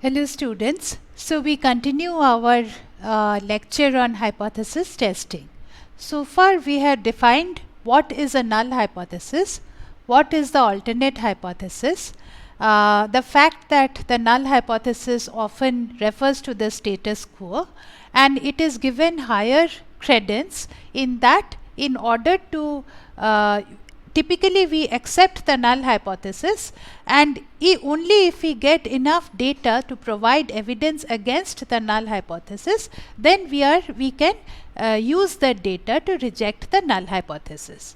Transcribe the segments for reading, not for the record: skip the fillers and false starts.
Hello students. So we continue our lecture on hypothesis testing. So far we have defined what is a null hypothesis, what is the alternate hypothesis, the fact that the null hypothesis often refers to the status quo and it is given higher credence in that in order to typically we accept the null hypothesis and only if we get enough data to provide evidence against the null hypothesis, then we can use that data to reject the null hypothesis.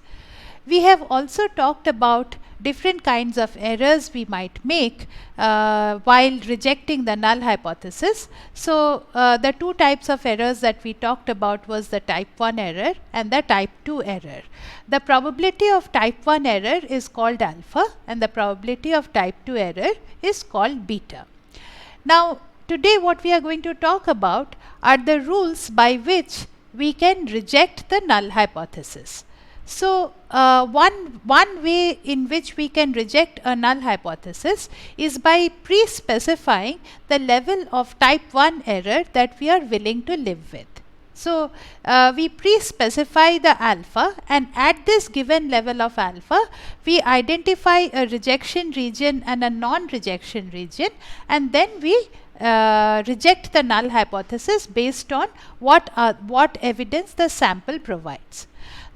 We have also talked about different kinds of errors we might make while rejecting the null hypothesis. So, the two types of errors that we talked about was the type 1 error and the type 2 error. The probability of type 1 error is called alpha and the probability of type 2 error is called beta. Now, today what we are going to talk about are the rules by which we can reject the null hypothesis. So, one way in which we can reject a null hypothesis is by pre-specifying the level of type 1 error that we are willing to live with. So, we pre-specify the alpha and at this given level of alpha, we identify a rejection region and a non-rejection region and then we reject the null hypothesis based on what evidence the sample provides.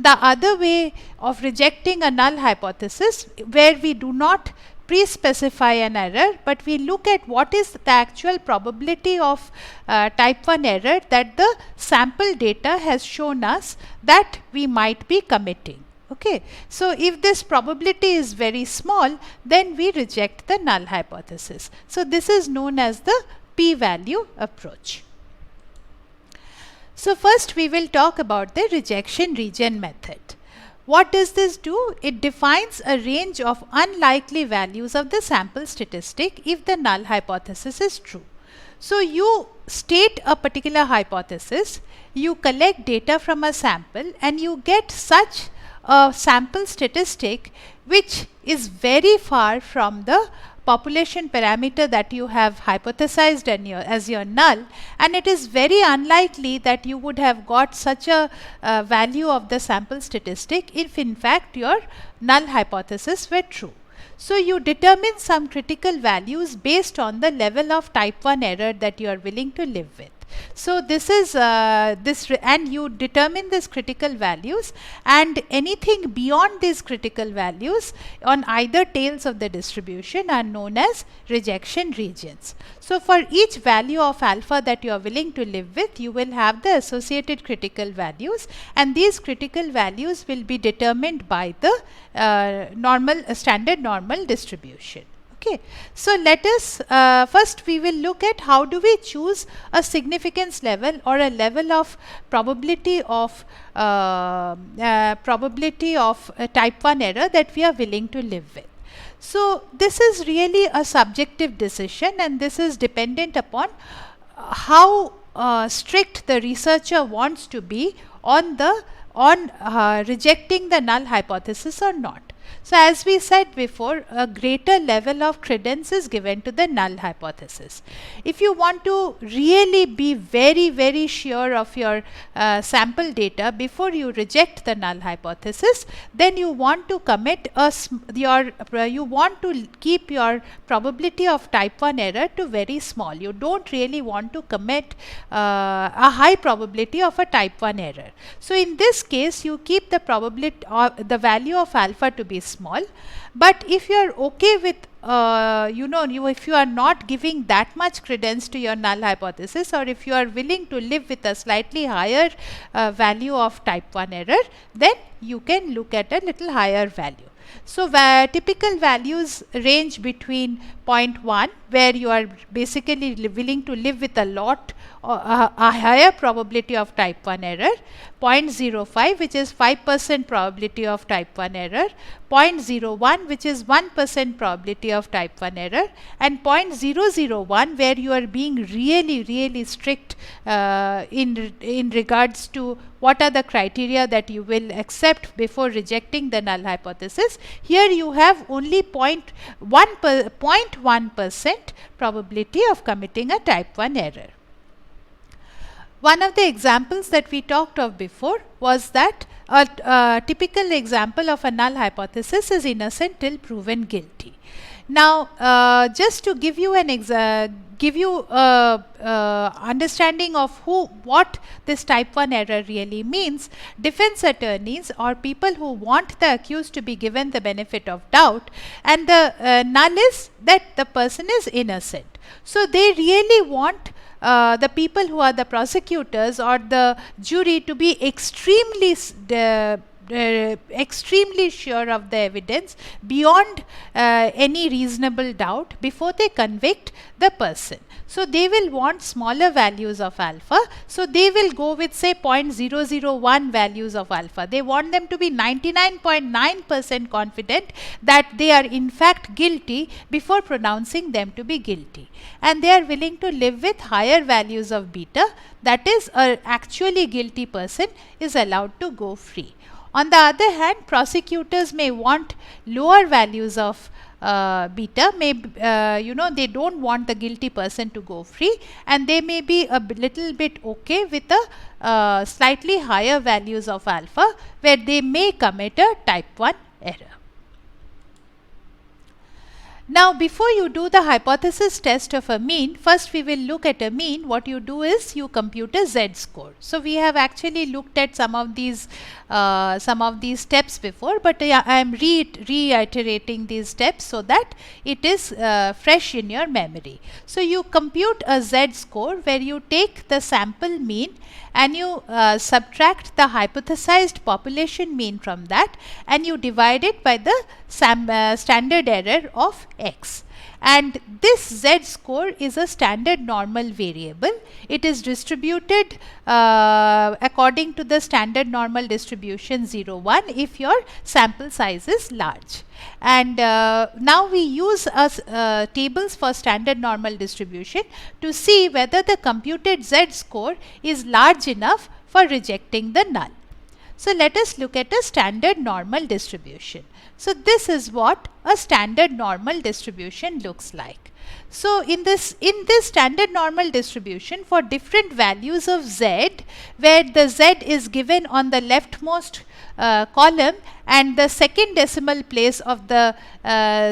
The other way of rejecting a null hypothesis where we do not pre-specify an error, but we look at what is the actual probability of type 1 error that the sample data has shown us that we might be committing. Okay. So, if this probability is very small, then we reject the null hypothesis. So, this is known as the p-value approach. So, first we will talk about the rejection region method. What does this do? It defines a range of unlikely values of the sample statistic if the null hypothesis is true. So, you state a particular hypothesis, you collect data from a sample and you get such a sample statistic which is very far from the population parameter that you have hypothesized as your null, and it is very unlikely that you would have got such a value of the sample statistic if in fact your null hypothesis were true. So, you determine some critical values based on the level of type 1 error that you are willing to live with. So, this is and you determine these critical values and anything beyond these critical values on either tails of the distribution are known as rejection regions. So, for each value of alpha that you are willing to live with, you will have the associated critical values and these critical values will be determined by the standard normal distribution. Okay. So, let us first we will look at how do we choose a significance level or a level of probability of type 1 error that we are willing to live with. So, this is really a subjective decision and this is dependent upon how strict the researcher wants to be on rejecting the null hypothesis or not. So, as we said before, a greater level of credence is given to the null hypothesis. If you want to really be very sure of your sample data before you reject the null hypothesis, then you want to commit you want to keep your probability of type 1 error to very small. You don't really want to commit a high probability of a type 1 error. So, in this case, you keep the probability the value of alpha to be small, but if you are okay with if you are not giving that much credence to your null hypothesis or if you are willing to live with a slightly higher value of type 1 error, then you can look at a little higher value. So, typical values range between 0.1 where you are basically willing to live with a lot a higher probability of type 1 error, 0.05 which is 5% probability of type 1 error, 0.01 which is 1% probability of type 1 error and 0.001 where you are being really strict in regards to what are the criteria that you will accept before rejecting the null hypothesis. Here you have only 0.1 0.1% probability of committing a type 1 error. One of the examples that we talked of before was that a typical example of a null hypothesis is innocent till proven guilty. Now, just to give you an understanding of what this type 1 error really means, defense attorneys or people who want the accused to be given the benefit of doubt, and the null is that the person is innocent. So, they really want the people who are the prosecutors or the jury to be extremely sure of the evidence beyond any reasonable doubt before they convict the person. So, they will want smaller values of alpha. So, they will go with say 0.001 values of alpha. They want them to be 99.9% confident that they are in fact guilty before pronouncing them to be guilty. And they are willing to live with higher values of beta, that is, a actually guilty person is allowed to go free. On the other hand, prosecutors may want lower values of beta, they don't want the guilty person to go free, and they may be a little bit okay with a slightly higher values of alpha, where they may commit a type 1 error. Now, before you do the hypothesis test of a mean, first we will look at a mean. What you do is you compute a z-score. So, we have actually looked at some of these steps before, but I am reiterating these steps so that it is fresh in your memory. So, you compute a z-score where you take the sample mean and you subtract the hypothesized population mean from that, and you divide it by the standard error of x. And this z-score is a standard normal variable. It is distributed according to the standard normal distribution 0, 1 if your sample size is large. And now we use tables for standard normal distribution to see whether the computed z-score is large enough for rejecting the null. So, let us look at a standard normal distribution. So, this is what a standard normal distribution looks like. So, in this standard normal distribution, for different values of z, where the z is given on the leftmost column and the second decimal place of the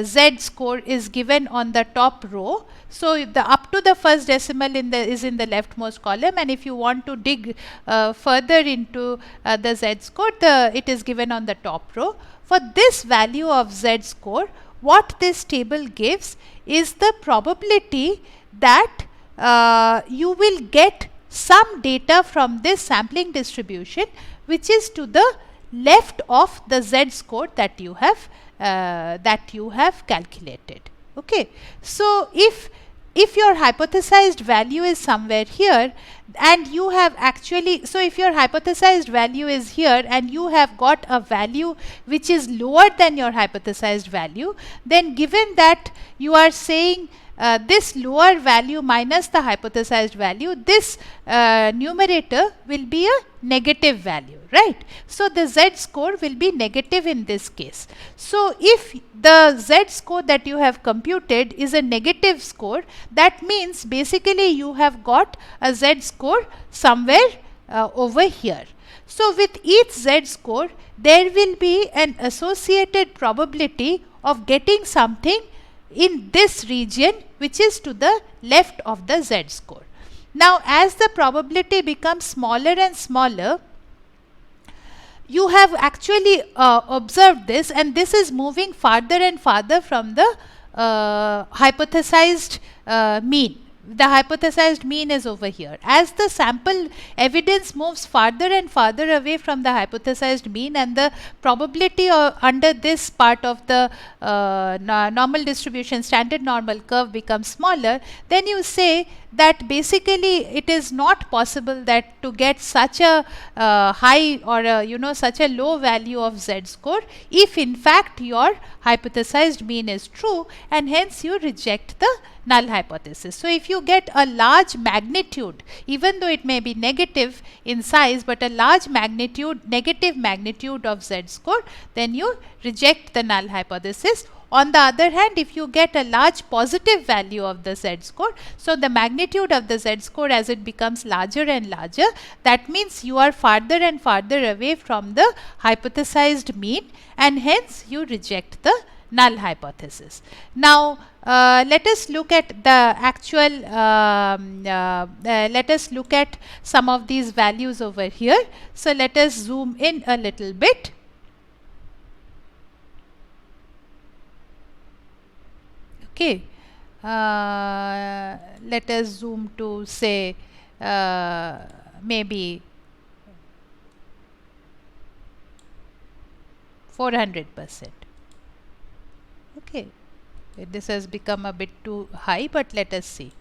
z-score is given on the top row. So, the up to the first decimal is in the leftmost column, and if you want to dig further into the z-score, it is given on the top row. For this value of z-score, what this table gives is the probability that you will get some data from this sampling distribution which is to the left of the z-score that you have calculated. Okay. So, if your hypothesized value is somewhere here and you have actually, so if your hypothesized value is here and you have got a value which is lower than your hypothesized value, then given that you are saying this lower value minus the hypothesized value, this numerator will be a negative value, right? So, the z-score will be negative in this case. So, if the z-score that you have computed is a negative score, that means basically you have got a z-score somewhere over here. So, with each z-score, there will be an associated probability of getting something in this region which is to the left of the z-score. Now, as the probability becomes smaller and smaller, you have actually observed this, and this is moving farther and farther from the hypothesized mean. The hypothesized mean is over here. As the sample evidence moves farther and farther away from the hypothesized mean, and the probability under this part of the normal distribution, standard normal curve becomes smaller, then you say that basically it is not possible that to get such a high or such a low value of z-score if in fact your hypothesized mean is true, and hence you reject the null hypothesis. So, if you get a large magnitude, even though it may be negative in size, but a large magnitude, negative magnitude of z-score, then you reject the null hypothesis. On the other hand, if you get a large positive value of the z-score, so the magnitude of the z-score as it becomes larger and larger, that means you are farther and farther away from the hypothesized mean, and hence you reject the null hypothesis. Now, let us look at the actual, let us look at some of these values over here. So, let us zoom in a little bit. Okay, let us zoom to say maybe 400%. Okay, this has become a bit too high, but let us see.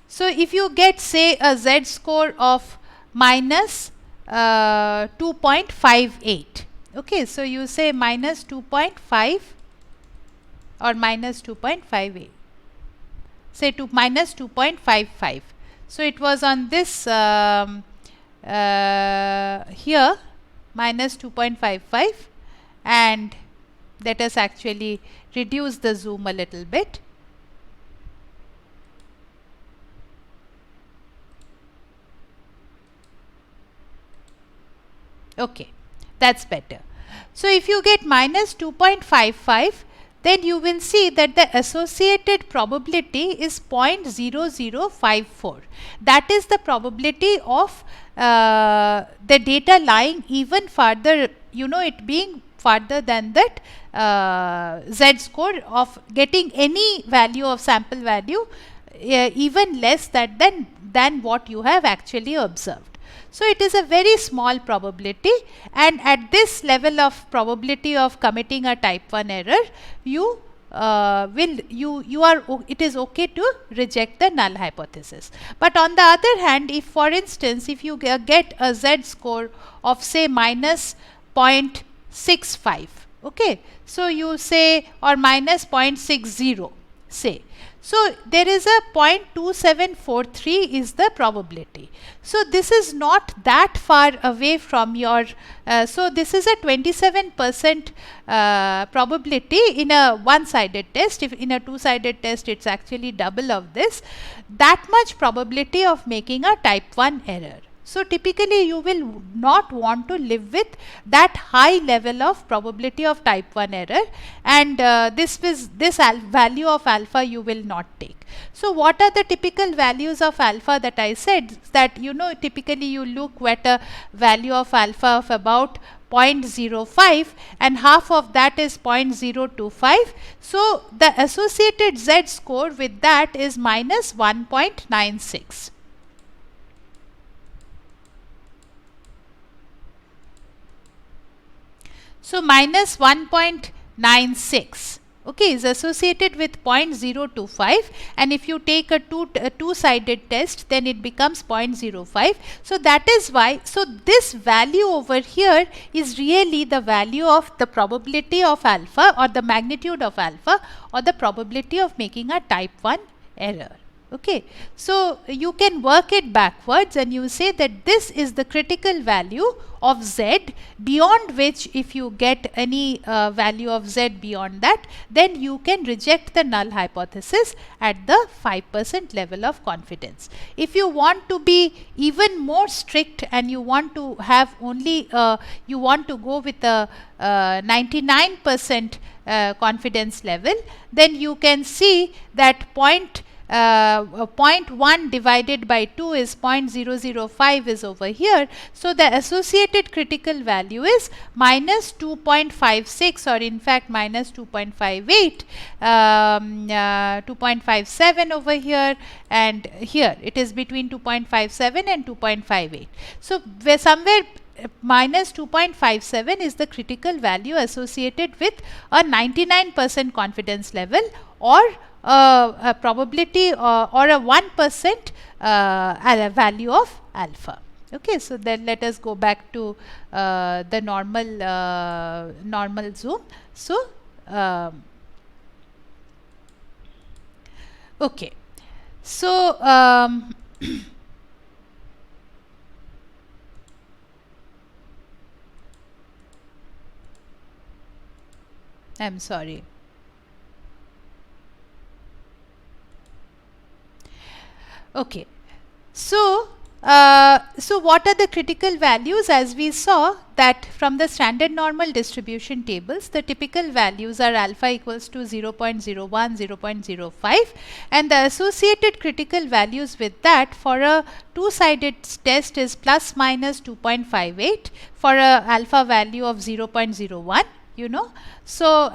So, if you get say a z-score of minus 2.58, okay, so you say minus 2.5 or minus 2.58, say to minus 2.55. So, it was on this here minus 2.55, and let us actually reduce the zoom a little bit. Okay, that's better. So, if you get minus 2.55, then you will see that the associated probability is 0.0054. That is the probability of the data lying even farther, you know, it being farther than that z-score of getting any value of sample value even less than what you have actually observed. So, it is a very small probability, and at this level of probability of committing a type 1 error, you it is okay to reject the null hypothesis. But on the other hand, if for instance, if you get a z-score of say minus 0.65, okay, so you say, or minus 0.60 say. So, there is a 0.2743 is the probability. So, this is not that far away from your, so this is a 27% probability in a one-sided test. If in a two-sided test, it is actually double of this, that much probability of making a type 1 error. So, typically you will not want to live with that high level of probability of type 1 error, and this value of alpha you will not take. So, what are the typical values of alpha that I said? That, you know, typically you look at a value of alpha of about 0.05, and half of that is 0.025. So, the associated z-score with that is minus 1.96. So, minus 1.96, okay, is associated with 0.025, and if you take a two-sided test, then it becomes 0.05. So, that is why, so this value over here is really the value of the probability of alpha, or the magnitude of alpha, or the probability of making a type 1 error. Okay. So, you can work it backwards, and you say that this is the critical value of z, beyond which if you get any value of z beyond that, then you can reject the null hypothesis at the 5% level of confidence. If you want to be even more strict and you want to have only, you want to go with a 99% confidence level, then you can see that 0.1 divided by 2 is 0.005 is over here. So, the associated critical value is minus 2.56, or in fact minus 2.58, 2.57 over here, and here it is between 2.57 and 2.58. So, where somewhere minus 2.57 is the critical value associated with a 99% confidence level, or a probability or a 1% value of alpha. Okay, so then let us go back to the normal zoom. So, okay, so I'm sorry. Okay. So, so what are the critical values? As we saw that from the standard normal distribution tables, the typical values are alpha equals to 0.01, 0.05, and the associated critical values with that for a two-sided test is plus minus 2.58 for a alpha value of 0.01. So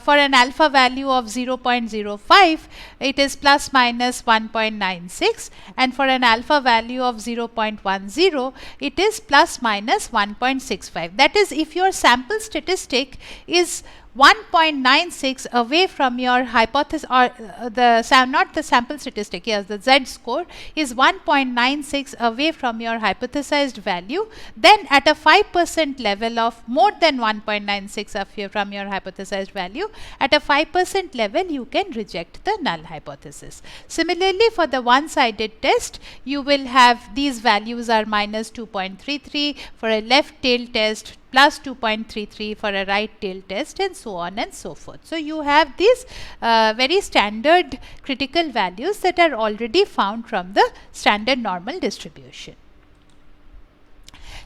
for an alpha value of 0.05, it is plus minus 1.96, and for an alpha value of 0.10, it is plus minus 1.65. That is, if your sample statistic is 1.96 away from your hypothesis, or not the sample statistic, yes, the Z score is 1.96 away from your hypothesized value, then at a 5% level of more than 1.96 from your hypothesized value, at a 5% level you can reject the null hypothesis. Similarly, for the one-sided test, you will have these values are minus 2.33 for a left tail test, plus 2.33 for a right tail test, and so on and so forth. So you have these very standard critical values that are already found from the standard normal distribution.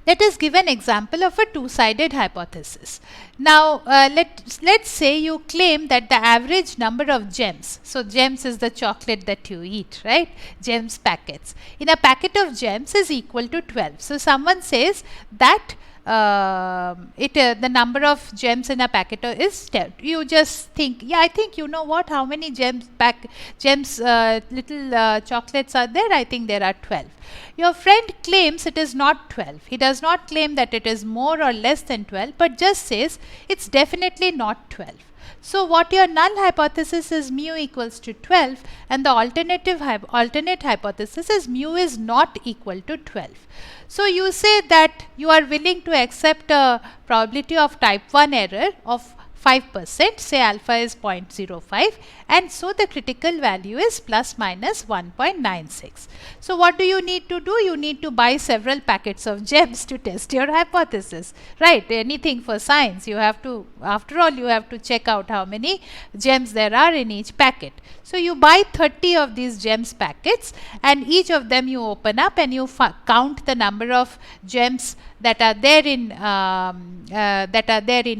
Let us give an example of a two-sided hypothesis. Now, let's say you claim that the average number of gems, so gems is the chocolate that you eat, right? Gems packets. In a packet of gems is equal to 12. So someone says that the number of gems in a packet is 10. You just think, yeah, I think you know what, how many little chocolates are there? I think there are 12. Your friend claims it is not 12. He does not claim that it is more or less than 12, but just says it's definitely not 12. So what your null hypothesis is mu equals to 12, and the alternate hypothesis is mu is not equal to 12. So you say that you are willing to accept a probability of type 1 error of 5%, say alpha is 0.05, and so the critical value is plus minus 1.96. So what do you need to do? You need to buy several packets of gems to test your hypothesis, right? Anything for science, you have to, after all, you have to check out how many gems there are in each packet. So you buy 30 of these gems packets, and each of them you open up and you count the number of gems that are there in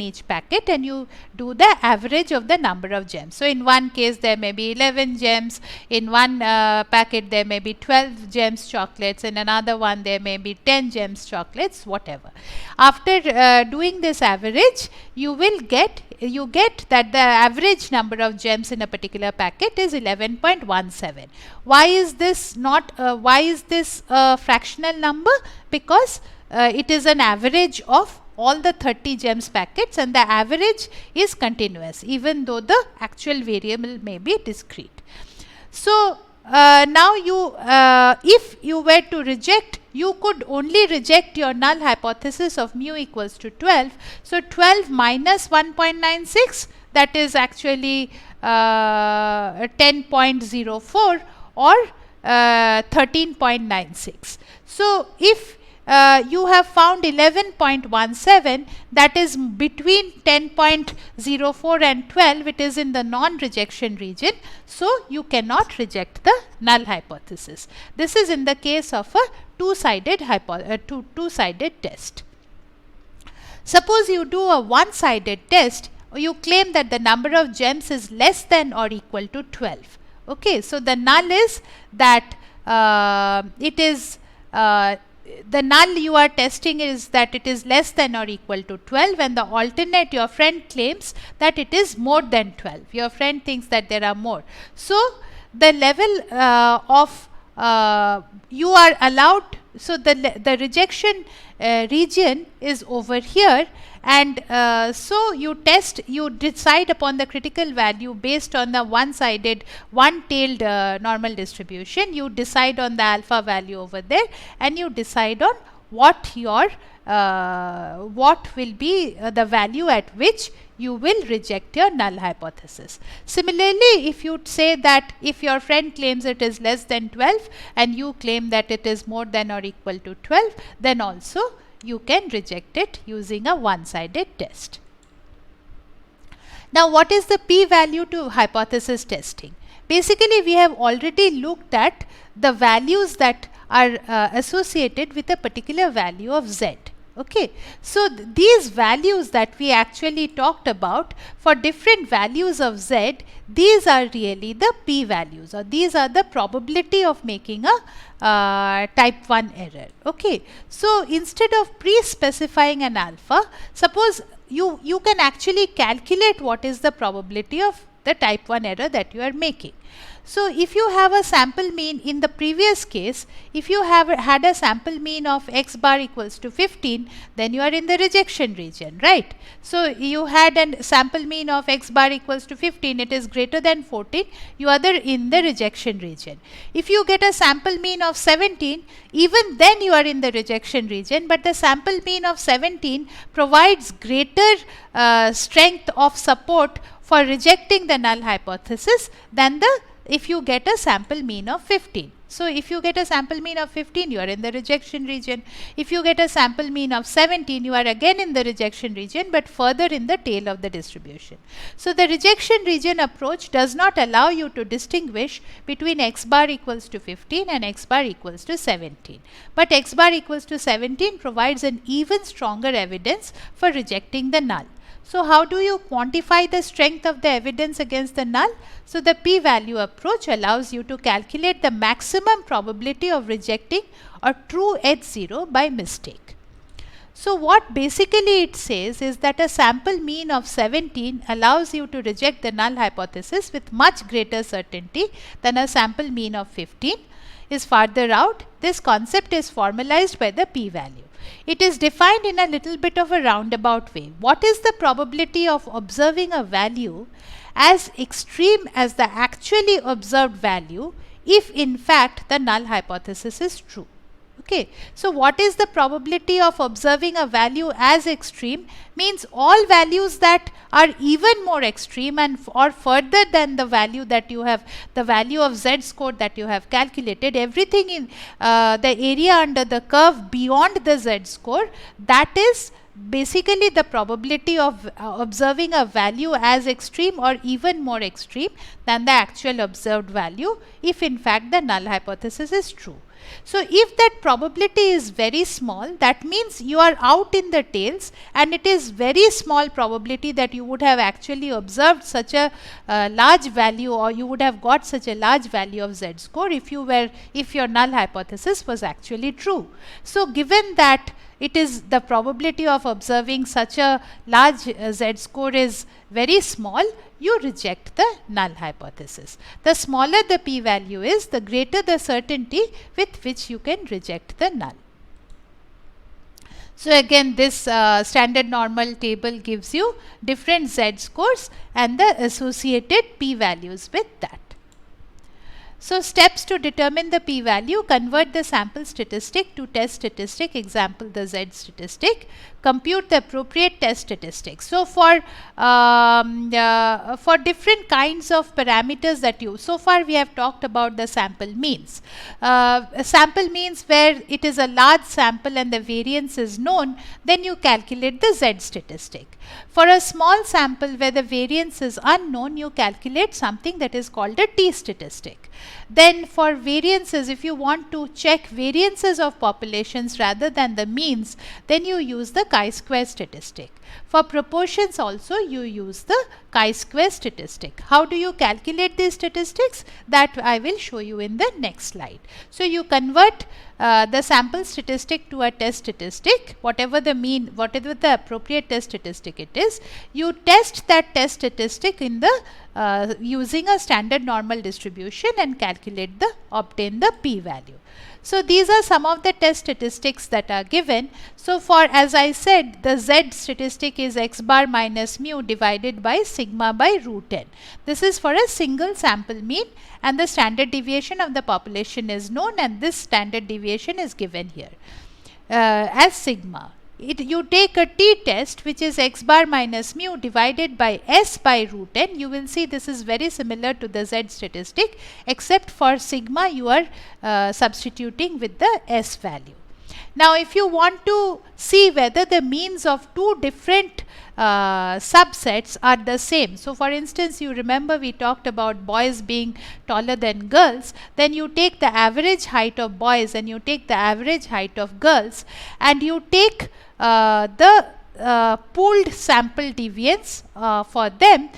each packet, and you do the average of the number of gems. So in one case there may be 11 gems, in one packet there may be 12 gems chocolates, in another one there may be 10 gems chocolates, whatever. After doing this average, you get that the average number of gems in a particular packet is 11.17. Why is this a fractional number? Because it is an average of all the 30 gems packets, and the average is continuous even though the actual variable may be discrete. So now if you were to reject, you could only reject your null hypothesis of mu equals to 12. So 12 minus 1.96, that is actually 10.04 or 13.96. So if you have found 11.17, that is between 10.04 and 12, it is in the non-rejection region, so you cannot reject the null hypothesis. This is in the case of a two-sided test. Suppose you do a one-sided test, you claim that the number of gems is less than or equal to 12. Okay, so the null is that the null you are testing is that it is less than or equal to 12, and the alternate, your friend claims that it is more than 12. Your friend thinks that there are more. So the level you are allowed, so the rejection region is over here, and so you decide upon the critical value based on the one-sided, one-tailed normal distribution. You decide on the alpha value over there, and you decide on what will be the value at which you will reject your null hypothesis. Similarly, if you say that if your friend claims it is less than 12 and you claim that it is more than or equal to 12, then also you can reject it using a one-sided test. Now, what is the p-value to hypothesis testing? Basically, we have already looked at the values that are associated with a particular value of z. Okay. So, these values that we actually talked about for different values of z, these are really the p-values, or these are the probability of making a type 1 error. Okay. So, instead of pre-specifying an alpha, suppose you can actually calculate what is the probability of the type 1 error that you are making. So, if you have a sample mean in the previous case, if you have had a sample mean of x bar equals to 15, then you are in the rejection region, right? So, you had a sample mean of x bar equals to 15, it is greater than 14, you are in the rejection region. If you get a sample mean of 17, even then you are in the rejection region, but the sample mean of 17 provides greater strength of support for rejecting the null hypothesis than if you get a sample mean of 15. So, if you get a sample mean of 15, you are in the rejection region. If you get a sample mean of 17, you are again in the rejection region, but further in the tail of the distribution. So, the rejection region approach does not allow you to distinguish between x bar equals to 15 and x bar equals to 17. But x bar equals to 17 provides an even stronger evidence for rejecting the null. So, how do you quantify the strength of the evidence against the null? So, the p-value approach allows you to calculate the maximum probability of rejecting a true H0 by mistake. So, what basically it says is that a sample mean of 17 allows you to reject the null hypothesis with much greater certainty than a sample mean of 15 is farther out. This concept is formalized by the p-value. It is defined in a little bit of a roundabout way. What is the probability of observing a value as extreme as the actually observed value if in fact the null hypothesis is true? Okay. So, what is the probability of observing a value as extreme means all values that are even more extreme and or further than the value that you have, the value of z score that you have calculated, everything in the area under the curve beyond the z score, that is basically the probability of observing a value as extreme or even more extreme than the actual observed value if in fact the null hypothesis is true. So, if that probability is very small, that means you are out in the tails and it is very small probability that you would have actually observed such a large value, or you would have got such a large value of z score if your null hypothesis was actually true. So, given that it is the probability of observing such a large z score is very small, you reject the null hypothesis. The smaller the p-value is, the greater the certainty with which you can reject the null. So, again this standard normal table gives you different z scores and the associated p-values with that. So, steps to determine the p-value: convert the sample statistic to test statistic, example the z statistic, compute the appropriate test statistics. So, for different kinds of parameters that so far we have talked about the sample means. Sample means where it is a large sample and the variance is known, then you calculate the z statistic. For a small sample where the variance is unknown, you calculate something that is called a t statistic. Then for variances, if you want to check variances of populations rather than the means, then you use the chi-square statistic. For proportions also you use the chi-square statistic. How do you calculate these statistics? That I will show you in the next slide. So, you convert the sample statistic to a test statistic, whatever the mean, whatever the appropriate test statistic it is, you test that test statistic in the using a standard normal distribution and obtain the p-value. So, these are some of the test statistics that are given. So, for as I said, the z statistic is x bar minus mu divided by sigma by root n. This is for a single sample mean and the standard deviation of the population is known, and this standard deviation is given here as sigma. You take a t-test which is x bar minus mu divided by s by root n. You will see this is very similar to the z statistic, except for sigma you are substituting with the s value. Now, if you want to see whether the means of two different subsets are the same. So, for instance, you remember we talked about boys being taller than girls, then you take the average height of boys and you take the average height of girls, and you take the pooled sample deviance for them.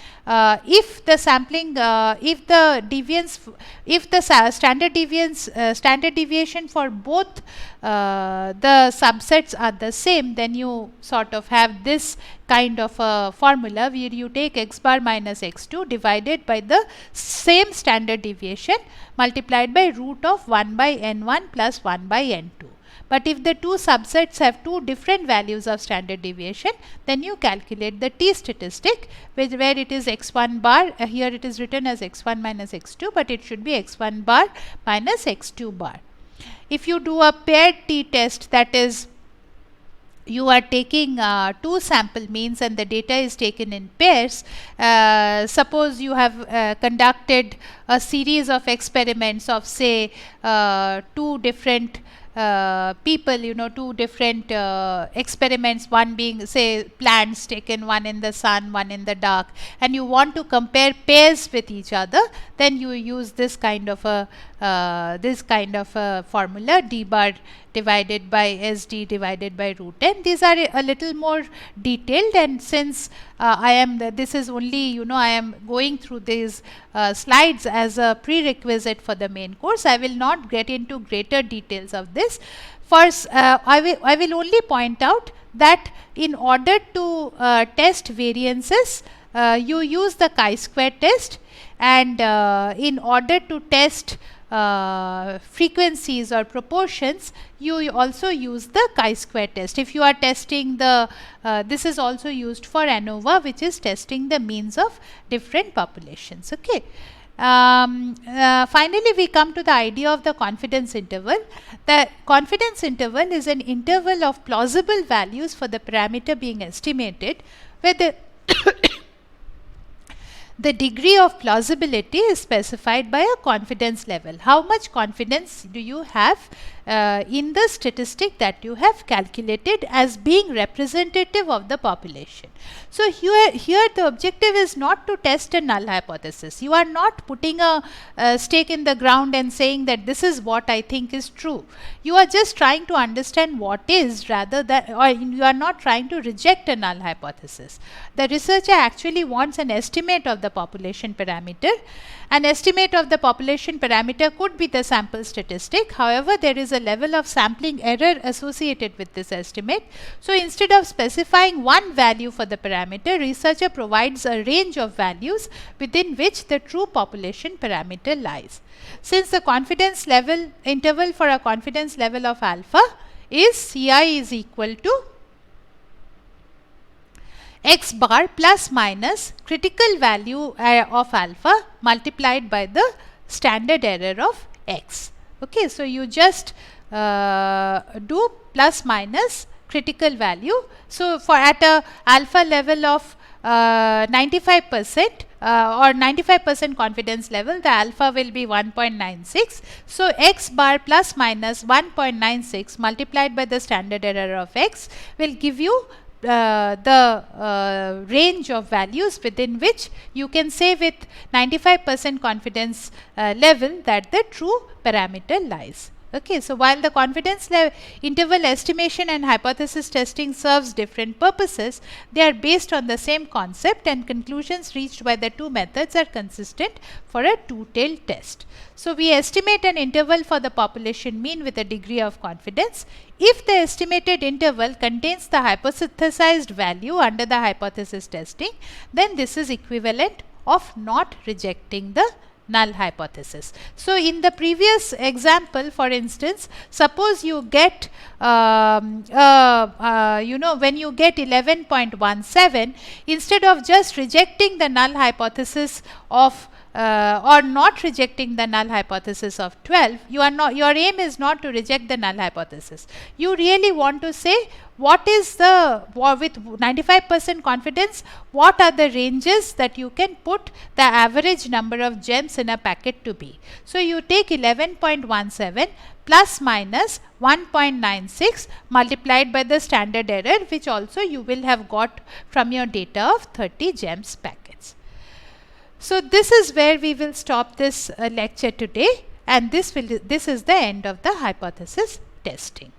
If the sampling, if the deviance, if the standard deviation for both the subsets are the same, then you sort of have this kind of a formula where you take x bar minus x2 divided by the same standard deviation multiplied by root of 1 by n1 plus 1 by n2. But if the two subsets have two different values of standard deviation, then you calculate the t statistic, where it is x1 bar, here it is written as x1 minus x2, but it should be x1 bar minus x2 bar. If you do a paired t-test, that is, you are taking two sample means and the data is taken in pairs. Suppose you have conducted a series of experiments of, say, two different people, two different experiments, one being, say, plants taken, one in the sun, one in the dark, and you want to compare pairs with each other, then you use this kind of a formula, d bar divided by SD divided by root n. These are a little more detailed, and since this is only, I am going through these slides as a prerequisite for the main course, I will not get into greater details of this. First, I will only point out that in order to test variances, you use the chi-square test, and in order to test frequencies or proportions, you also use the chi-square test. If you are testing the, this is also used for ANOVA, which is testing the means of different populations. Okay. Finally, we come to the idea of the confidence interval. The confidence interval is an interval of plausible values for the parameter being estimated, where the degree of plausibility is specified by a confidence level. How much confidence do you have in the statistic that you have calculated as being representative of the population? So, here the objective is not to test a null hypothesis. You are not putting a stake in the ground and saying that this is what I think is true. You are just trying to understand what is, rather than, or you are not trying to reject a null hypothesis. The researcher actually wants an estimate of the population parameter. An estimate of the population parameter could be the sample statistic. However, there is a level of sampling error associated with this estimate. So, instead of specifying one value for the parameter, researcher provides a range of values within which the true population parameter lies. Since the confidence level interval for a confidence level of alpha is Ci is equal to x bar plus minus critical value of alpha multiplied by the standard error of x. Okay, so you just do plus minus critical value. So, for at a alpha level of 95% or 95% confidence level, the alpha will be 1.96. So, x bar plus minus 1.96 multiplied by the standard error of x will give you the range of values within which you can say with 95% confidence level that the true parameter lies. Okay, so while the confidence interval estimation and hypothesis testing serves different purposes, they are based on the same concept, and conclusions reached by the two methods are consistent for a two-tailed test. So, we estimate an interval for the population mean with a degree of confidence. If the estimated interval contains the hypothesized value under the hypothesis testing, then this is equivalent of not rejecting the null hypothesis. So, in the previous example, for instance, suppose you get when you get 11.17, instead of just rejecting the null hypothesis of or not rejecting the null hypothesis of 12, your aim is not to reject the null hypothesis. You really want to say what is with 95% confidence, what are the ranges that you can put the average number of gems in a packet to be. So you take 11.17 plus minus 1.96 multiplied by the standard error, which also you will have got from your data of 30 gems packets. So this is where we will stop this lecture today, and this is the end of the hypothesis testing.